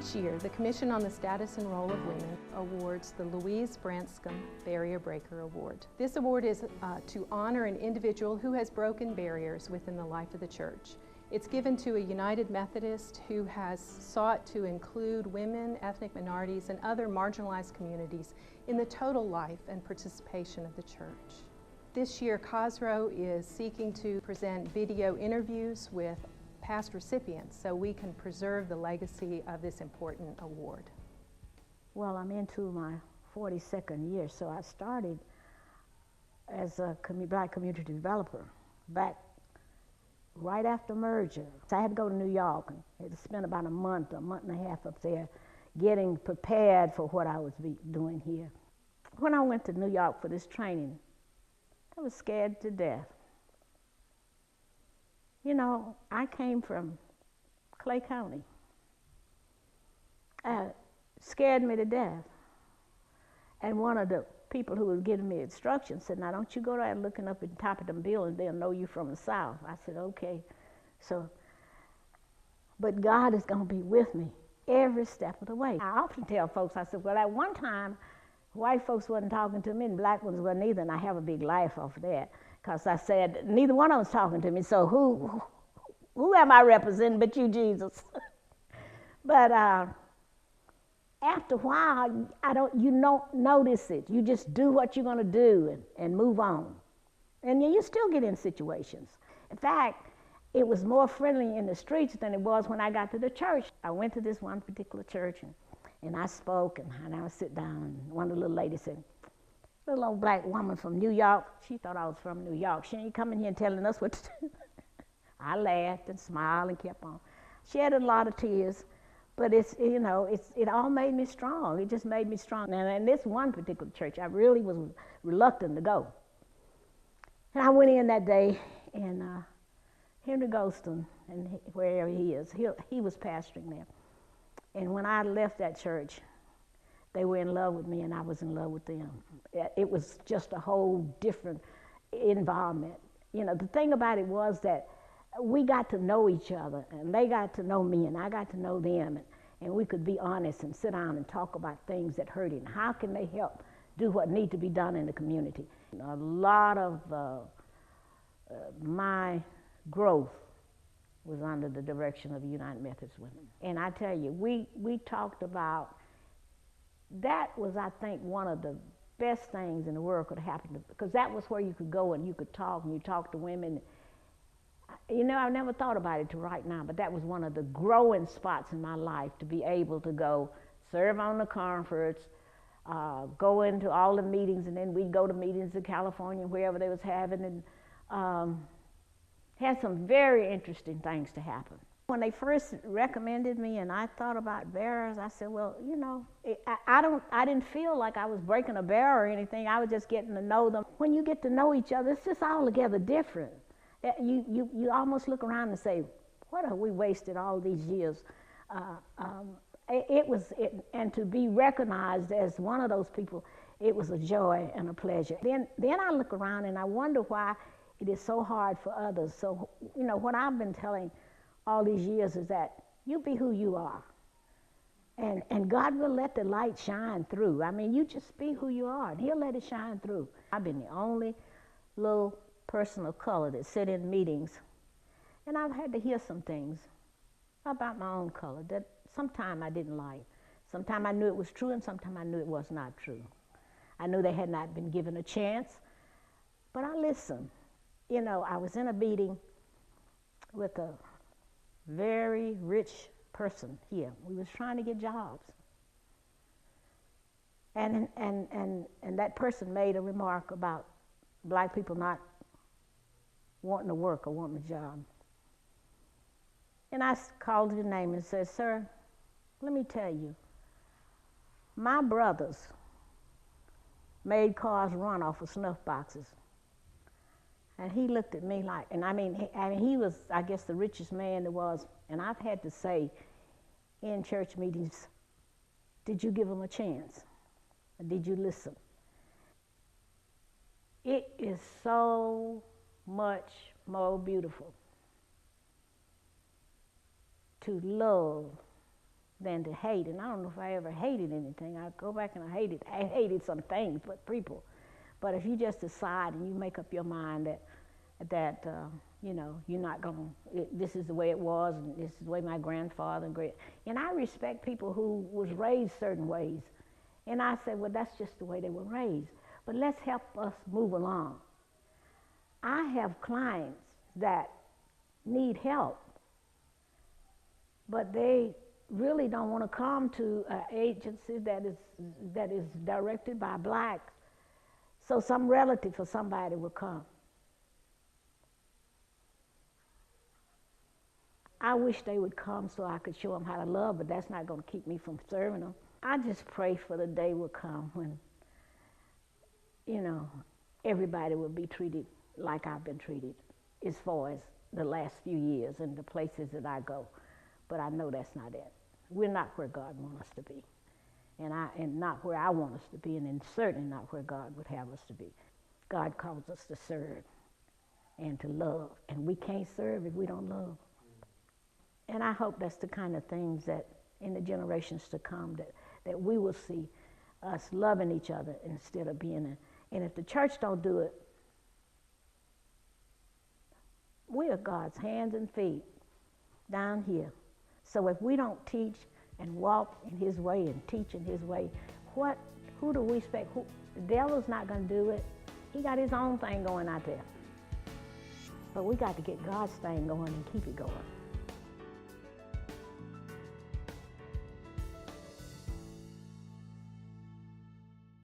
Each year, the Commission on the Status and Role of Women awards the Louise Branscomb Barrier Breaker Award. This award is to honor an individual who has broken barriers within the life of the church. It's given to a United Methodist who has sought to include women, ethnic minorities, and other marginalized communities in the total life and participation of the church. This year, COSROW is seeking to present video interviews with past recipients so we can preserve the legacy of this important award. Well, I'm into my 42nd year, so I started as a black community developer back right after merger. So I had to go to New York and had to spend about a month and a half up there getting prepared for what I was doing here. When I went to New York for this training, I was scared to death. You know, I came from Clay County. Scared me to death. And one of the people who was giving me instructions said, now don't you go there looking up at the top of them buildings, they'll know you from the South. I said, okay. So, but God is gonna be with me every step of the way. I often tell folks, I said, well, at one time, white folks wasn't talking to me and black ones weren't either, and I have a big laugh off of that. Because I said, neither one of them was talking to me, so who am I representing but you, Jesus? But after a while, you don't notice it. You just do what you're going to do and move on. And you still get in situations. In fact, it was more friendly in the streets than it was when I got to the church. I went to this one particular church, and I spoke, and I would sit down, and one of the little ladies said, little old black woman from New York. She thought I was from New York. She ain't coming here and telling us what to do. I laughed and smiled and kept on. She had a lot of tears, but it all made me strong. It just made me strong. And in this one particular church, I really was reluctant to go. And I went in that day, and Henry Golston, and wherever he is, he was pastoring there. And when I left that church, they were in love with me, and I was in love with them. It was just a whole different environment. You know, the thing about it was that we got to know each other, and they got to know me, and I got to know them, and we could be honest and sit down and talk about things that hurt, and how can they help do what need to be done in the community. A lot of my growth was under the direction of the United Methodist Women. And I tell you, we talked about, that was, I think, one of the best things in the world could happen, because that was where you could go and you could talk, and you talk to women. You know, I never thought about it till right now, but that was one of the growing spots in my life, to be able to go serve on the conference, go into all the meetings, and then we'd go to meetings in California, wherever they was having, and had some very interesting things to happen. When they first recommended me and I thought about barriers, I said, well, you know, I didn't feel like I was breaking a barrier or anything. I was just getting to know them. When you get to know each other, it's just altogether different. You almost look around and say, what have we wasted all these years? And to be recognized as one of those people, it was a joy and a pleasure. Then I look around and I wonder why it is so hard for others. So, you know, what I've been telling all these years is that you be who you are, and God will let the light shine through. I mean, you just be who you are, and He'll let it shine through. I've been the only little person of color that sit in meetings, and I've had to hear some things about my own color that sometimes I didn't like. Sometimes I knew it was true, and sometimes I knew it was not true. I knew they had not been given a chance, but I listened. You know, I was in a meeting with a very rich person here. We was trying to get jobs. And that person made a remark about black people not wanting to work or wanting a job. And I called his name and said, sir, let me tell you, my brothers made cars run off of snuff boxes. And he looked at me like, and I mean, he was, I guess, the richest man there was. And I've had to say in church meetings, did you give him a chance? Or did you listen? It is so much more beautiful to love than to hate. And I don't know if I ever hated anything. I go back and I hated some things, but people. But if you just decide and you make up your mind that you know, you're not going to, this is the way it was, and this is the way my grandfather and I respect people who was raised certain ways. And I said, well, that's just the way they were raised. But let's help us move along. I have clients that need help, but they really don't want to come to an agency that is directed by blacks. So some relative or somebody will come. I wish they would come so I could show them how to love, but that's not going to keep me from serving them. I just pray for the day will come when, you know, everybody will be treated like I've been treated as far as the last few years and the places that I go. But I know that's not it. We're not where God wants us to be. And not where I want us to be, and certainly not where God would have us to be. God calls us to serve and to love, and we can't serve if we don't love. And I hope that's the kind of things that in the generations to come that we will see us loving each other instead of being and if the church don't do it, we are God's hands and feet down here. So if we don't teach and walk in his way and teach in his way, who do we expect? The devil's not going to do it. He got his own thing going out there. But we got to get God's thing going and keep it going.